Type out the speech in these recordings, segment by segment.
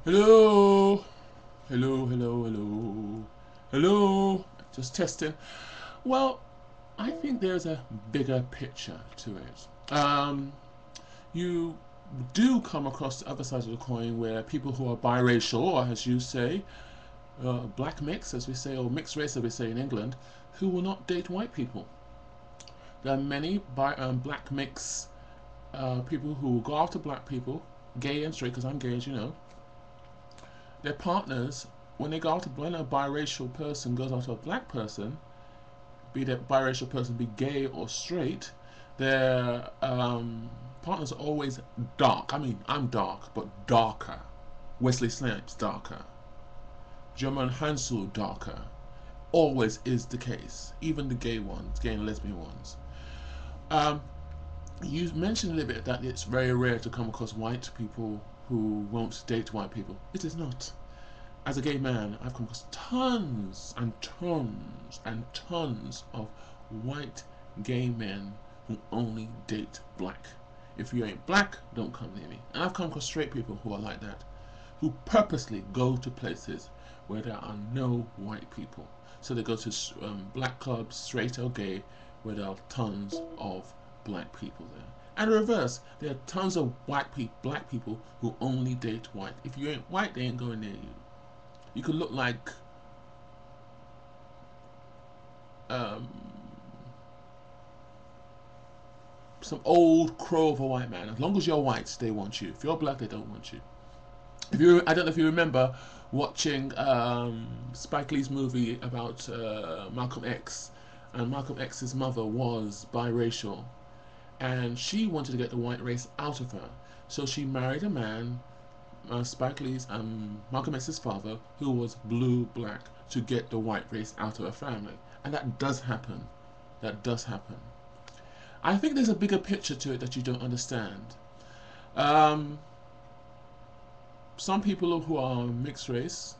Hello, hello. Hello, just testing. Well, I think there's a bigger picture to it. You do come across the other side of the coin where people who are biracial, or as you say, black mix, as we say, or mixed race, as we say in England, who will not date white people. There are many black mix people who will go after black people, gay and straight, because I'm gay, as you know. Their partners, when a biracial person goes after a black person, be that biracial person be gay or straight, their partners are always dark. I mean, I'm dark, but darker. Wesley Snipes darker. German Hansel darker. Always is the case. Even the gay ones, gay and lesbian ones. Um, you mentioned a little bit that it's very rare to come across white people who won't date white people. It is not. As a gay man, I've come across tons and tons and tons of white gay men who only date black. If you ain't black, don't come near me. And I've come across straight people who are like that, who purposely go to places where there are no white people. So they go to black clubs, straight or gay, where there are tons of black people there. And the reverse, there are tons of black people who only date white. If you ain't white, they ain't going near you. You could look like um, some old crow of a white man. As long as you're white, they want you. If you're black, they don't want you. I don't know if you remember watching Spike Lee's movie about Malcolm X, and Malcolm X's mother was biracial, and she wanted to get the white race out of her, so she married a man, Spike Lee's Malcolm X's father, who was blue black, to get the white race out of her family, and that does happen. That does happen. I think there's a bigger picture to it that you don't understand. Um, some people who are mixed race,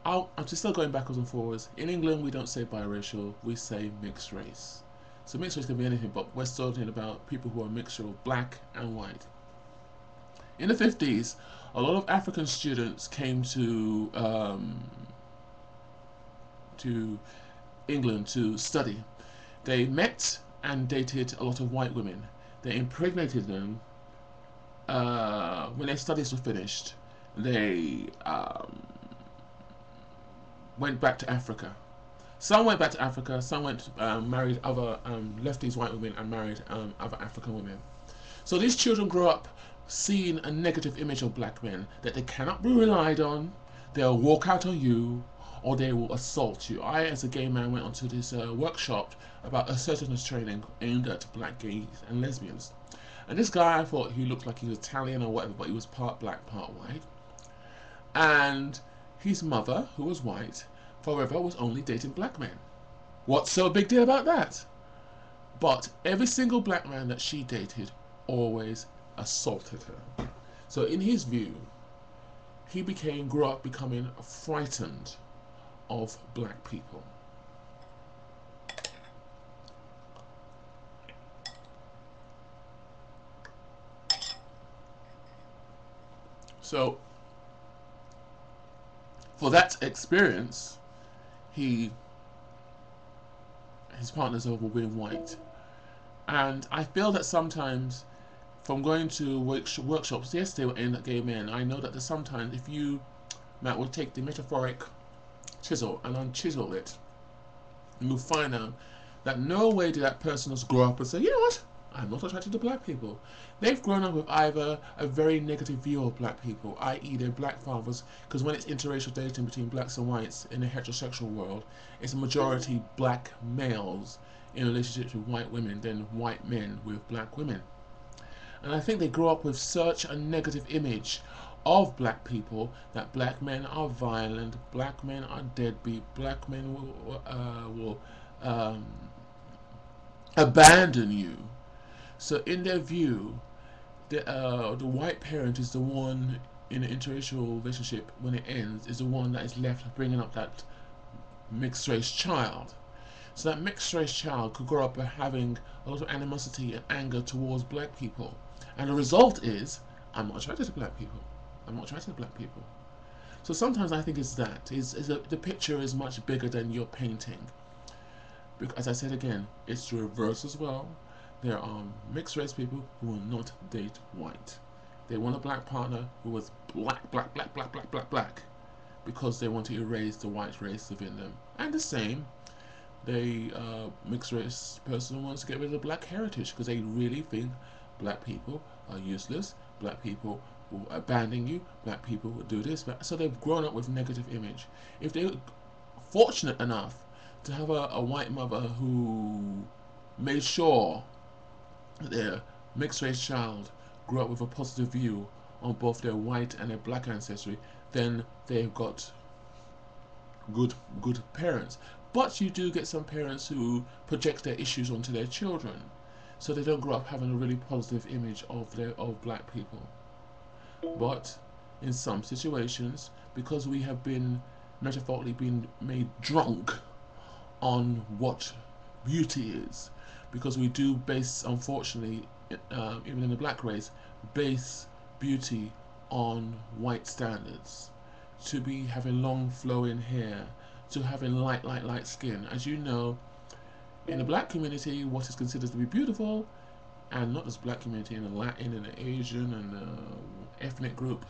I'm just still going backwards and forwards. In England, we don't say biracial, we say mixed race. So mixed race can be anything, but we're talking about people who are a mixture of black and white. In the 50s, a lot of African students came to England to study. They met and dated a lot of white women. They impregnated them when their studies were finished. They went back to Africa. Some went back to Africa. Some went married other left these white women and married other African women. So these children grow up seeing a negative image of black men that they cannot be relied on. They'll walk out on you, or they will assault you. I, as a gay man, went onto this workshop about assertiveness training aimed at black gays and lesbians. And this guy, I thought he looked like he was Italian or whatever, but he was part black, part white. And his mother, who was white, forever was only dating black men. What's so big deal about that? But every single black man that she dated always assaulted her. So in his view, he grew up becoming frightened of black people. So for that experience, he his partners have all been white. And I feel that sometimes from going to workshops, yes, they were aimed at gay men. I know that there's sometimes if you, Matt, will take the metaphoric chisel and unchisel it, you'll find out that no way did that person just grow up and say, you know what, I'm not attracted to black people. They've grown up with either a very negative view of black people, i.e. their black fathers, because when it's interracial dating between blacks and whites in a heterosexual world, it's a majority black males in relationships with white women than white men with black women. And I think they grow up with such a negative image of black people that black men are violent, black men are deadbeat, black men will abandon you. So in their view, the white parent is the one in an interracial relationship when it ends is the one that is left bringing up that mixed race child. So that mixed race child could grow up having a lot of animosity and anger towards black people. And the result is, I'm not attracted to black people. I'm not attracted to black people. So sometimes I think it's that. The picture is much bigger than your painting. Because, as I said again, it's the reverse as well. There are mixed race people who will not date white. They want a black partner who is black, black, black, black, black, black, black, because they want to erase the white race within them. And the same, they mixed race person wants to get rid of the black heritage because they really think black people are useless. Black people will abandon you. Black people will do this. So they've grown up with negative image. If they're fortunate enough to have a white mother who made sure that their mixed race child grew up with a positive view on both their white and their black ancestry, then they've got good parents. But you do get some parents who project their issues onto their children, so they don't grow up having a really positive image of black people. But in some situations, because we have been metaphorically been made drunk on what beauty is, because we do base, unfortunately, even in the black race, base beauty on white standards. To be having long flowing hair, to having light skin. As you know, in the black community, what is considered to be beautiful, and not just black community, in the Latin and the Asian and the ethnic group,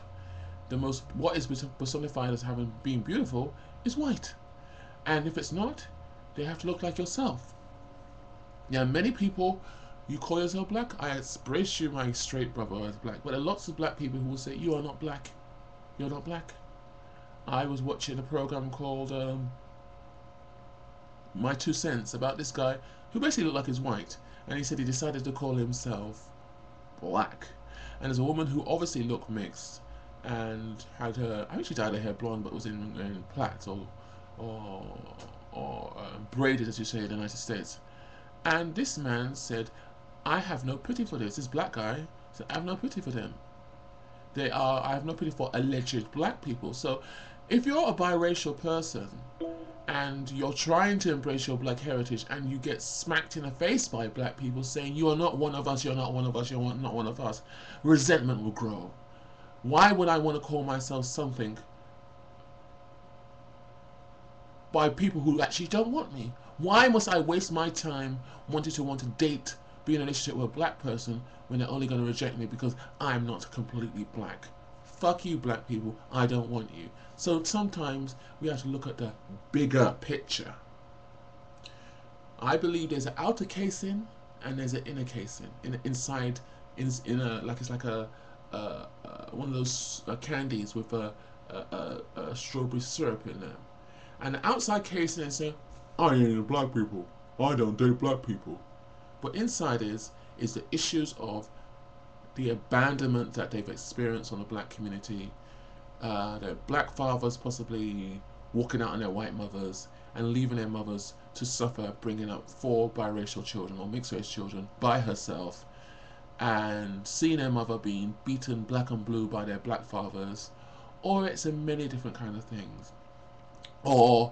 what is personified as having being beautiful is white. And if it's not, they have to look like yourself. Now, many people, you call yourself black, I embrace you, my straight brother, as black. But there are lots of black people who will say, you are not black. You're not black. I was watching a program called My Two Cents about this guy who basically looked like he's white. And he said he decided to call himself black. And there's a woman who obviously looked mixed and had her, I think she dyed her hair blonde, but was in plaits or braided, as you say in the United States. And this man said, I have no pity for this. This black guy said, I have no pity for them. I have no pity for alleged black people. So if you're a biracial person and you're trying to embrace your black heritage and you get smacked in the face by black people saying, you are not one of us, you're not one of us, you're not one of us, resentment will grow. Why would I want to call myself something by people who actually don't want me? Why must I waste my time wanting to date, be in a relationship with a black person when they're only going to reject me because I'm not completely black? Fuck you, black people. I don't want you. So sometimes we have to look at the bigger picture. I believe there's an outer casing and there's an inner casing. Inside, it's like a one of those candies with a strawberry syrup in there. And the outside casing is saying, I ain't black people. I don't date black people. But inside is the issues of the abandonment that they've experienced on the black community, their black fathers possibly walking out on their white mothers and leaving their mothers to suffer bringing up 4 biracial children or mixed race children by herself, and seeing their mother being beaten black and blue by their black fathers, or it's a many different kind of things. Or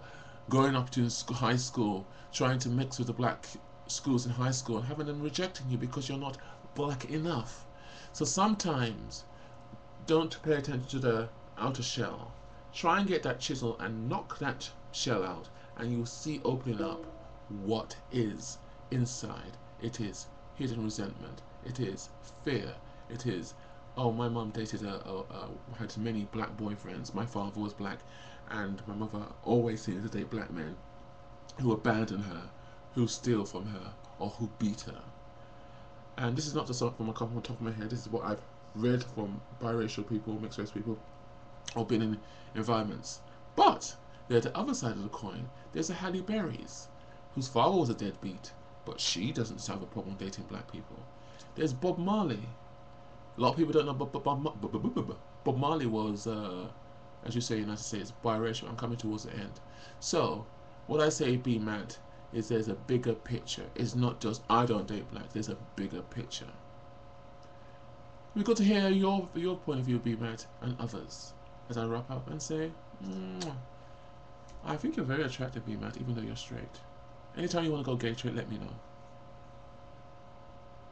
going up to high school, trying to mix with the black schools in high school and having them rejecting you because you're not black enough. So sometimes don't pay attention to the outer shell. Try and get that chisel and knock that shell out, and you'll see opening up what is inside. It is hidden resentment. It is fear. It is, oh, my mum dated had many black boyfriends. My father was black, and my mother always seemed to date black men who abandon her, who steal from her, or who beat her. And this is not just from the top of my head. This is what I've read from biracial people, mixed race people, or been in environments. But there's the other side of the coin. There's a Halle Berry's, whose father was a deadbeat, but she doesn't have a problem dating black people. There's Bob Marley. A lot of people don't know Bob Marley was, as you say in the United States, biracial. I'm coming towards the end. So, what I say, be mad, is there's a bigger picture. It's not just, I don't date black. There's a bigger picture. We've got to hear your point of view, be mad, and others. As I wrap up and say, I think you're very attractive, be mad, even though you're straight. Anytime you want to go gay trade, let me know.